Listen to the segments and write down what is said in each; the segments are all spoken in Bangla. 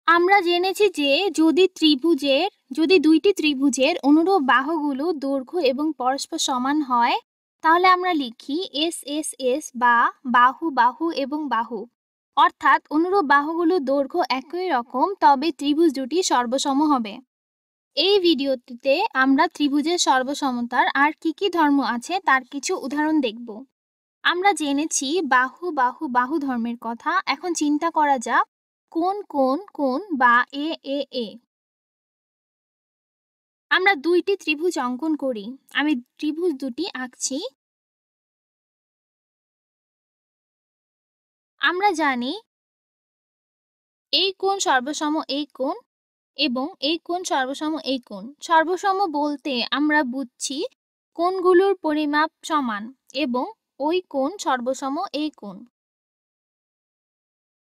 আমরা জেনেছি যে যদি দুইটি ত্রিভুজের অনুরূপ বাহুগুলো দৈর্ঘ্য এবং পরস্পর সমান হয় তাহলে আমরা লিখি এস এস এস বা বাহু বাহু এবং বাহু। অর্থাৎ অনুরূপ বাহুগুলোর দৈর্ঘ্য একই রকম, তবে ত্রিভুজ দুটি সর্বসম হবে। এই ভিডিওটিতে আমরা ত্রিভুজের সর্বসমতার আর কি কি ধর্ম আছে তার কিছু উদাহরণ দেখব। আমরা জেনেছি বাহু বাহু বাহু ধর্মের কথা। এখন চিন্তা করা যাক কোণ কোণ কোণ বা এ এ এ। আমরা দুইটি ত্রিভুজ অঙ্কন করি। আমি ত্রিভুজ দুটি আঁকছি। আমরা জানি এই কোণ সর্বসম এই কোণ এবং এই কোণ সর্বসম এই কোণ। সর্বসম বলতে আমরা বুঝছি কোণগুলোর পরিমাপ সমান এবং ওই কোণ সর্বসম এই কোণ।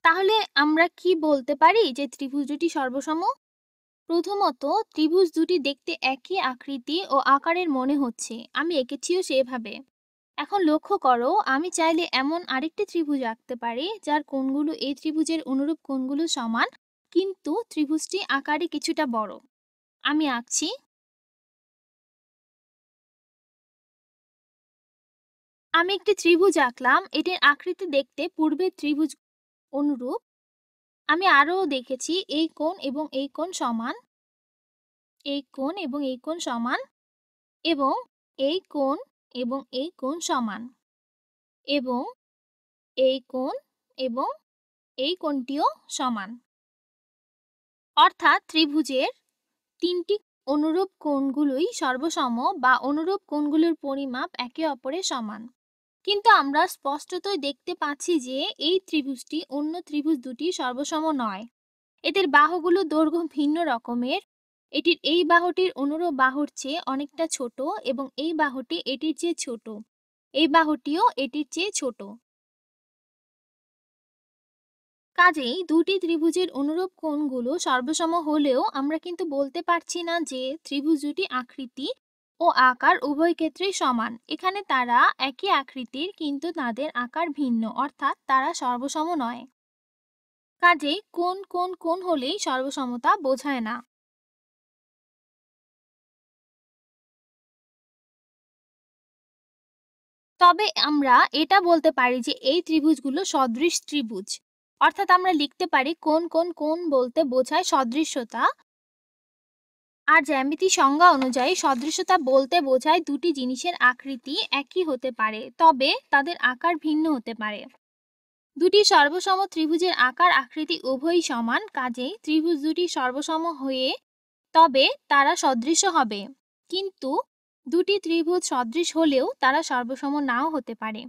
তাহলে আমরা কি বলতে পারি যে ত্রিভুজ দুটি সর্বসম? প্রথমত, ত্রিভুজ দুটি দেখতে একই আকৃতি ও আকারের মনে হচ্ছে। আমি এঁকেছিও সেভাবে। এখন লক্ষ্য করো, আমি চাইলে এমন আরেকটি ত্রিভুজ আঁকতে পারি যার কোণগুলো এই ত্রিভুজের অনুরূপ কোণগুলো সমান, কিন্তু ত্রিভুজটি আকারে কিছুটা বড়। আমি আঁকছি। আমি একটি ত্রিভুজ আঁকলাম। এটির আকৃতি দেখতে পূর্বের ত্রিভুজ অনুরূপ। আমি আরও দেখেছি এই কোণ এবং এই কোণ সমান, এই কোণ এবং এই কোণ সমান, এবং এই কোণ এবং এই কোণ সমান, এবং এই কোণ এবং এই কোণটিও সমান। অর্থাৎ ত্রিভুজের তিনটি অনুরূপ কোণগুলোই সর্বসম বা অনুরূপ কোণগুলোর পরিমাপ একে অপরের সমান। কিন্তু আমরা স্পষ্টতই দেখতে পাচ্ছি যে এই ত্রিভুজটি অন্য ত্রিভুজ দুটি সর্বসম নয়। এদের বাহুগুলো দৈর্ঘ্য ভিন্ন রকমের। এটির এই বাহুটির অনুরূপ বাহুর চেয়ে অনেকটা ছোট এবং এই বাহুটি এটির চেয়ে ছোট। এই বাহুটিও এটির চেয়ে ছোট। কাজেই দুটি ত্রিভুজের অনুরূপ কোণগুলো সর্বসম হলেও আমরা কিন্তু বলতে পারছি না যে ত্রিভুজ দুটি আকৃতি ও আকার উভয় ক্ষেত্রেই সমান। এখানে তারা একই আকৃতির কিন্তু তাদের আকার ভিন্ন, অর্থাৎ তারা সর্বসম নয়। কাজেই কোণ কোণ কোণ হলেই সর্বসমতা বোঝায় না। তবে আমরা এটা বলতে পারি যে এই ত্রিভুজগুলো সদৃশ ত্রিভুজ। অর্থাৎ আমরা লিখতে পারি কোণ কোণ কোণ বলতে বোঝায় সদৃশ্যতা। আর জ্যামিতি সংজ্ঞা অনুযায়ী সদৃশতা বলতে বোঝায় দুটি জিনিসের আকৃতি একই হতে পারে, তবে তাদের আকার ভিন্ন হতে পারে। দুটি সর্বসম ত্রিভুজের আকার আকৃতি উভয়ই সমান, কাজেই ত্রিভুজ দুটি সর্বসম হয়ে তবে তারা সদৃশ হবে। কিন্তু দুটি ত্রিভুজ সদৃশ হলেও তারা সর্বসম নাও হতে পারে,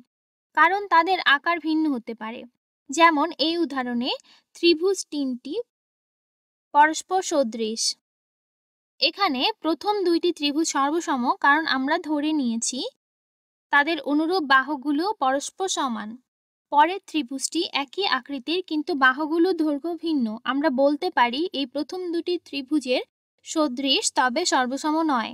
কারণ তাদের আকার ভিন্ন হতে পারে। যেমন এই উদাহরণে ত্রিভুজ তিনটি পরস্পর সদৃশ। এখানে প্রথম দুইটি ত্রিভুজ সর্বসম কারণ আমরা ধরে নিয়েছি তাদের অনুরূপ বাহুগুলো পরস্পর সমান। পরের ত্রিভুজটি একই আকৃতির কিন্তু বাহুগুলো দৈর্ঘ্য ভিন্ন। আমরা বলতে পারি এই প্রথম দুটি ত্রিভুজের সদৃশ, তবে সর্বসম নয়।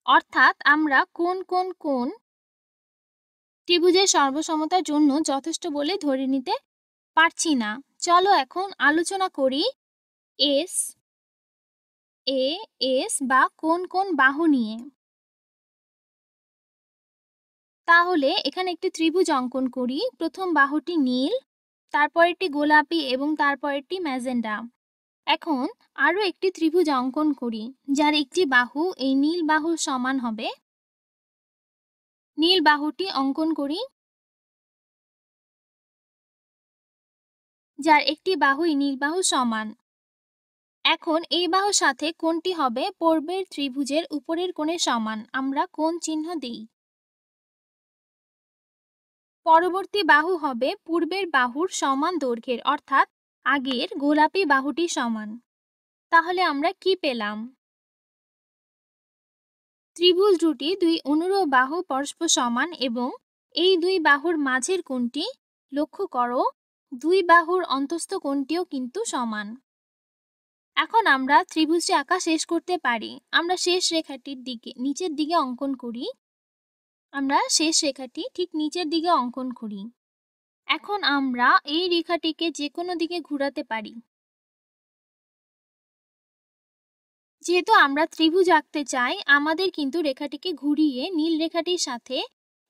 অর্থাৎ আমরা কোণ কোণ কোণ ত্রিভুজের সর্বসমতার জন্য যথেষ্ট বলে ধরে নিতে পারছি না। চলো এখন আলোচনা করি এস এ এস বা কোণ কোণ বাহু নিয়ে। তাহলে এখানে একটি ত্রিভুজ অঙ্কন করি। প্রথম বাহুটি নীল, তারপরেরটি গোলাপি এবং তারপরেরটি ম্যাজেন্টা। এখন আরো একটি ত্রিভুজ অঙ্কন করি যার একটি বাহু এই নীল বাহুর সমান হবে। নীল বাহুটি অঙ্কন করি, যার একটি বাহু এই নীল বাহুর সমান। এখন এই বাহুর সাথে কোণটি হবে পূর্বের ত্রিভুজের উপরের কোণের সমান। আমরা কোণ চিহ্ন দিই। পরবর্তী বাহু হবে পূর্বের বাহুর সমান দৈর্ঘ্যের, অর্থাৎ আগের গোলাপি বাহুটি সমান। তাহলে আমরা কি পেলাম? ত্রিভুজ দুটি দুই অনুরূপ বাহু পরস্পর সমান এবং এই দুই বাহুর মাঝের কোণটি, লক্ষ্য করো, দুই বাহুর অন্তঃস্থ কোণটিও কিন্তু সমান। এখন আমরা ত্রিভুজটি আঁকা শেষ করতে পারি। আমরা শেষ রেখাটির দিকে নিচের দিকে অঙ্কন করি। আমরা শেষ রেখাটি ঠিক নিচের দিকে অঙ্কন করি। এখন আমরা এই রেখাটিকে যে কোনো দিকে ঘোরাতে পারি। যেহেতু আমরা ত্রিভুজ আঁকতে চাই, আমাদের কিন্তু রেখাটিকে ঘুরিয়ে নীল রেখাটির সাথে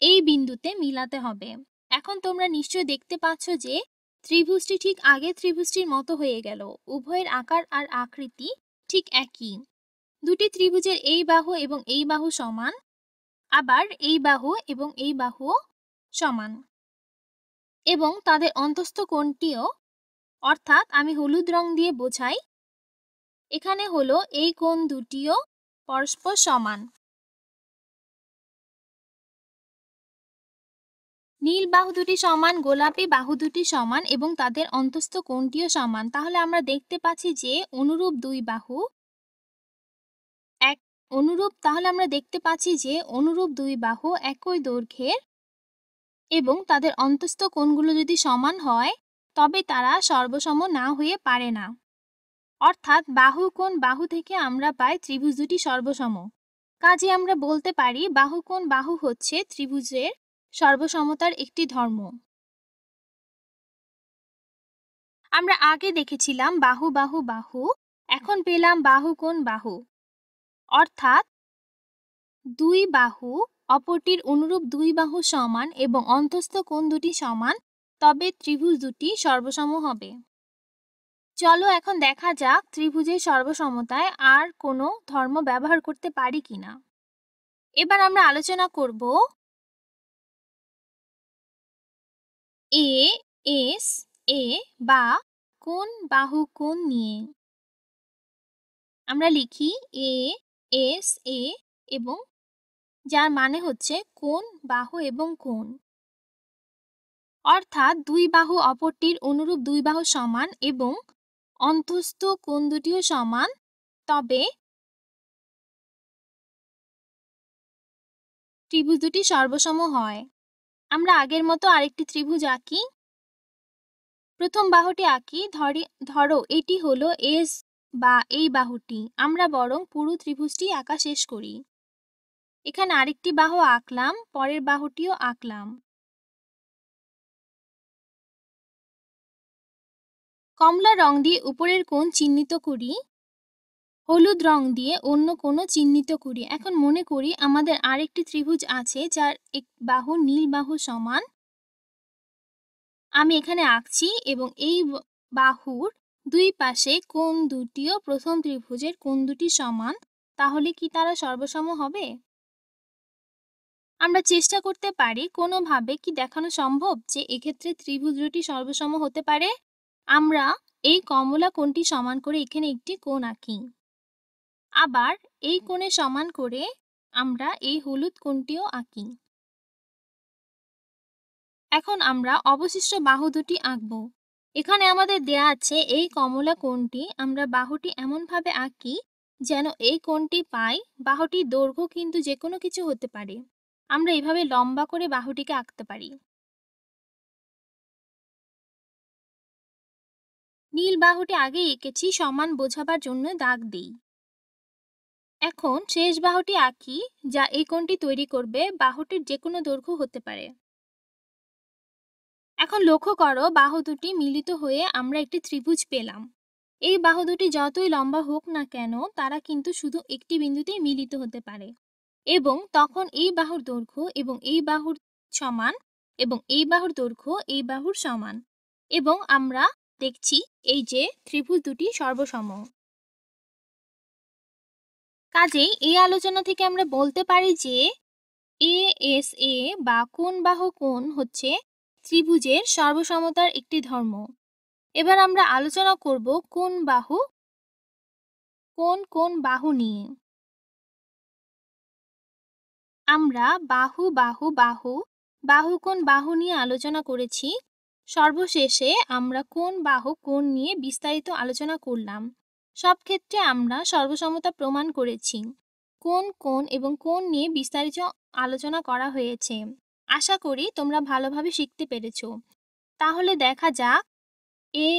এই বিন্দুতে মিলাতে হবে। এখন তোমরা নিশ্চয় দেখতে পাচ্ছ যে ত্রিভুজটি ঠিক আগের ত্রিভুজটির মতো হয়ে গেল। উভয়ের আকার আর আকৃতি ঠিক একই। দুটি ত্রিভুজের এই বাহু এবং এই বাহু সমান, আবার এই বাহু এবং এই বাহুও সমান, এবং তাদের অন্তঃস্থ কোণটিও, অর্থাৎ আমি হলুদ রং দিয়ে বোঝাই, এখানে হলো এই কোণ দুটিও পরস্পর সমান। নীল বাহু দুটি সমান, গোলাপি বাহু দুটি সমান এবং তাদের অন্তঃস্থ কোণটিও সমান। তাহলে আমরা দেখতে পাচ্ছি যে অনুরূপ দুই বাহু একই দৈর্ঘ্যের এবং তাদের অন্তঃস্থ কোণগুলো যদি সমান হয় তবে তারা সর্বসম না হয়ে পারে না। অর্থাৎ বাহু কোণ বাহু থেকে আমরা পাই ত্রিভুজ দুটি সর্বসম। কাজে আমরা বলতে পারি বাহু কোণ বাহু হচ্ছে ত্রিভুজের সর্বসমতার একটি ধর্ম। আমরা আগে দেখেছিলাম বাহু বাহু বাহু, এখন পেলাম বাহু কোণ বাহু। অর্থাৎ দুই বাহু অপরটির অনুরূপ দুই বাহু সমান এবং অন্তঃস্থ কোণ দুটি সমান, তবে ত্রিভুজ দুটি সর্বসম হবে। চলো এখন দেখা যাক ত্রিভুজের সর্বসমতায় আর কোনো ধর্ম ব্যবহার করতে পারি কিনা। এবার আমরা আলোচনা করব এ এস এ বা কোণ বাহু কোণ নিয়ে। আমরা লিখি এ এস এ, এবং যার মানে হচ্ছে কোণ বাহু এবং কোণ। অর্থাৎ দুই বাহু অপরটির অনুরূপ দুই বাহু সমান এবং অন্তঃস্থ কোণ দুটিও সমান, তবে ত্রিভুজ দুটি সর্বসম হয়। আমরা আগের মতো আরেকটি ত্রিভুজ আঁকি। প্রথম বাহুটি আঁকি। ধরো এটি হলো এস বা এই বাহুটি। আমরা বরং পুরো ত্রিভুজটি আঁকা শেষ করি। এখানে আরেকটি বাহু আঁকলাম, পরের বাহুটিও আঁকলাম। কমলা রং দিয়ে উপরের কোণ চিহ্নিত করি, হলুদ রং দিয়ে অন্য কোনো চিহ্নিত করি। এখন মনে করি আমাদের আরেকটি ত্রিভুজ আছে যার এক বাহু নীল বাহু সমান। আমি এখানে আঁকছি এবং এই বাহুর দুই পাশে কোণ দুটিও প্রথম ত্রিভুজের কোণ দুটি সমান। তাহলে কি তারা সর্বসম হবে? আমরা চেষ্টা করতে পারি কোনোভাবে কি দেখানো সম্ভব যে এক্ষেত্রে ত্রিভুজ দুটি সর্বসম হতে পারে। আমরা এই কমলা কোণটি সমান করে এখানে একটি কোণ আঁকি। আবার এই কোণে সমান করে আমরা এই হলুদ কোণটিও আঁকি। এখন আমরা অবশিষ্ট বাহু দুটি আঁকব। এখানে আমাদের দেয়া আছে এই কমলা কোণটি। আমরা বাহুটি এমনভাবে আঁকি যেন এই কোণটি পাই। বাহুটির দৈর্ঘ্য কিন্তু যে কোনো কিছু হতে পারে। আমরা এভাবে লম্বা করে বাহুটিকে আঁকতে পারি। নীল বাহুটি আগে এঁকেছি, সমান বোঝাবার জন্য দাগ দিই। এখন শেষ বাহুটি আঁকি যা এই কোণটি তৈরি করবে। বাহুটির যে কোনো দৈর্ঘ্য হতে পারে। এখন লক্ষ্য করো বাহু দুটি মিলিত হয়ে আমরা একটি ত্রিভুজ পেলাম। এই বাহু দুটি যতই লম্বা হোক না কেন তারা কিন্তু শুধু একটি বিন্দুতেই মিলিত হতে পারে, এবং তখন এই বাহুর দৈর্ঘ্য এবং এই বাহুর সমান এবং এই বাহুর দৈর্ঘ্য এই বাহুর সমান, এবং আমরা দেখছি এই যে ত্রিভুজ দুটি সর্বসম। কাজেই এই আলোচনা থেকে আমরা বলতে পারি যে এ এস এ বা কোণ বাহু কোণ হচ্ছে ত্রিভুজের সর্বসমতার একটি ধর্ম। এবার আমরা আলোচনা করব কোণ বাহু নিয়ে। আমরা বাহু বাহু বাহু বাহু কোণ বাহু নিয়ে আলোচনা করেছি। সর্বশেষে আমরা কোণ বাহু কোণ নিয়ে বিস্তারিত আলোচনা করলাম। সব ক্ষেত্রে আমরা সর্বসমতা প্রমাণ করেছি। কোণ এবং কোণ নিয়ে বিস্তারিত আলোচনা করা হয়েছে। আশা করি তোমরা ভালোভাবে শিখতে পেরেছো। তাহলে দেখা যাক এ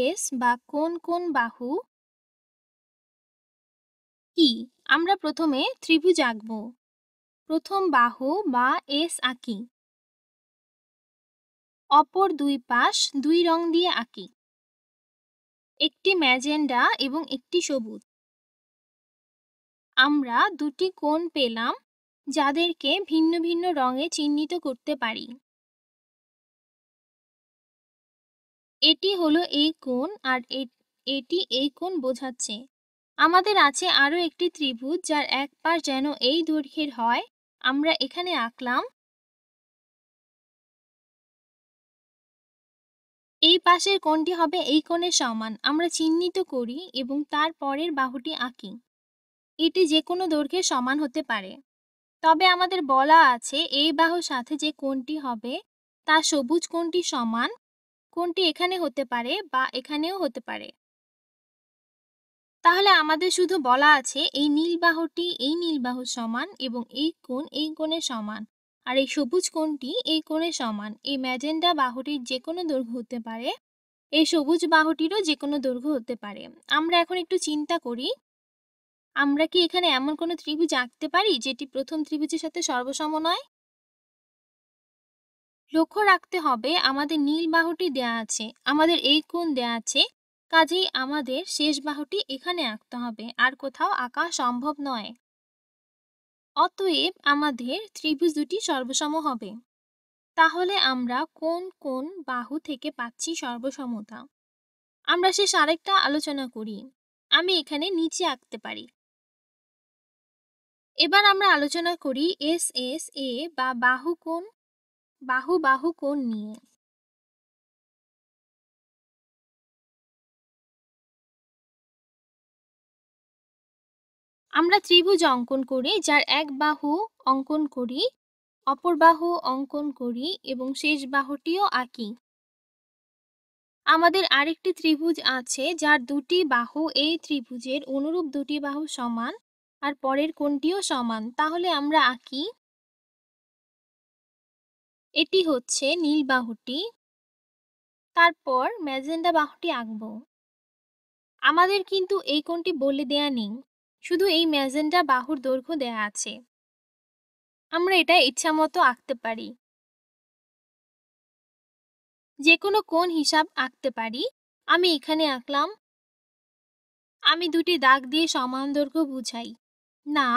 এস বা কোণ বাহু কি। আমরা প্রথমে ত্রিভুজ আঁকবো। প্রথম বাহু বা এস আঁকি। অপর দুই পাশ দুই রং দিয়ে আঁকি। একটি ম্যাজেন্ডা এবং একটি সবুজ। আমরা দুটি কোণ পেলাম যাদেরকে ভিন্ন ভিন্ন রঙে চিহ্নিত করতে পারি। এটি হলো এই কোণ আর এটি এই কোণ বোঝাচ্ছে। আমাদের আছে আরো একটি ত্রিভুজ যার এক পাশ যেন এই দৈর্ঘ্যের হয়। আমরা এখানে আঁকলাম। এই পাশের কোণটি হবে এই কোণের সমান। আমরা চিহ্নিত করি এবং তার পরের বাহুটি আঁকি। এটি যে কোনো দৈর্ঘ্যের সমান হতে পারে। তবে আমাদের বলা আছে এই বাহুর সাথে যে কোণটি হবে তার সবুজ কোণটি সমান। কোণটি এখানে হতে পারে বা এখানেও হতে পারে। তাহলে আমাদের শুধু বলা আছে এই নীল বাহুটি এই নীল বাহুর সমান এবং এই কোণ এই কোণের সমান, আর এই সবুজ কোণটি এই কোণের সমান। এই ম্যাজেন্ডা বাহুটির যে কোনো দৈর্ঘ্য হতে পারে, এই সবুজ বাহুটিরও যে কোনো দৈর্ঘ্য হতে পারে। আমরা এখন একটু চিন্তা করি, আমরা কি এখানে এমন কোনো ত্রিভুজ আঁকতে পারি যেটি প্রথম ত্রিভুজের সাথে সর্বসম নয়? লক্ষ্য রাখতে হবে আমাদের নীল বাহুটি দেয়া আছে, আমাদের এই কোণ দেয়া আছে, কাজেই আমাদের শেষ বাহুটি এখানে আঁকতে হবে, আর কোথাও আঁকা সম্ভব নয়। অতএব আমাদের ত্রিভুজ দুটি সর্বসম হবে। তাহলে আমরা কোন কোন বাহু থেকে পাচ্ছি সর্বসমতা? আমরা শেষ আরেকটা আলোচনা করি। আমি এখানে নিচে আঁকতে পারি। এবার আমরা আলোচনা করি এস এস এ বা বাহু কোণ, বাহু বাহু কোণ নিয়ে। আমরা ত্রিভুজ অঙ্কন করি, যার এক বাহু অঙ্কন করি, অপর বাহু অঙ্কন করি এবং শেষ বাহুটিও আঁকি। আমাদের আরেকটি ত্রিভুজ আছে যার দুটি বাহু এই ত্রিভুজের অনুরূপ, দুটি বাহু সমান আর পরের কোণটিও সমান। তাহলে আমরা আঁকি। এটি হচ্ছে নীল বাহুটি, তারপর ম্যাজেন্ডা বাহুটি আঁকবো। আমাদের কিন্তু এই কোণটি বলে দেয়া নেই, শুধু এই ম্যাজেন্ডা বাহুর দৈর্ঘ্য দেয়া আছে। আমরা এটা ইচ্ছামতো আঁকতে পারি, যে কোনো কোণ হিসাব আঁকতে পারি। আমি এখানে আঁকলাম। আমি দুটি দাগ দিয়ে সমান দৈর্ঘ্য বুঝাই না,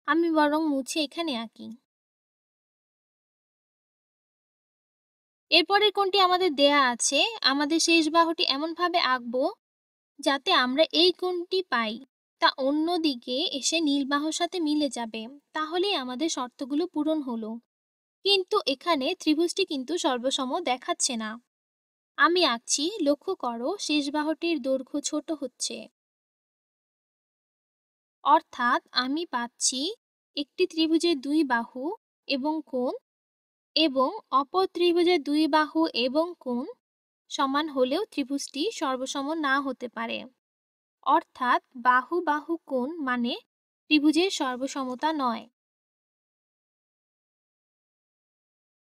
আমি বরং মুছে এখানে আঁকি। এরপরের কোণটি আমাদের দেয়া আছে, আমাদের শেষ বাহুটি এমনভাবে আঁকবো যাতে আমরা এই কোণটি পাই, তা অন্য দিকে এসে নীল বাহুর সাথে মিলে যাবে। তাহলেই আমাদের শর্তগুলো পূরণ হলো। কিন্তু এখানে ত্রিভুজটি কিন্তু সর্বসম দেখাচ্ছে না। আমি আঁকছি, লক্ষ্য করো শেষ বাহুটির দৈর্ঘ্য ছোট হচ্ছে, অর্থাৎ আমি পাচ্ছি একটি ত্রিভুজের দুই বাহু এবং কোণ এবং অপর ত্রিভুজের দুই বাহু এবং কোণ সমান হলেও ত্রিভুজটি সর্বসম না হতে পারে। অর্থাৎ বাহু বাহু কোণ মানে ত্রিভুজের সর্বসমতা নয়।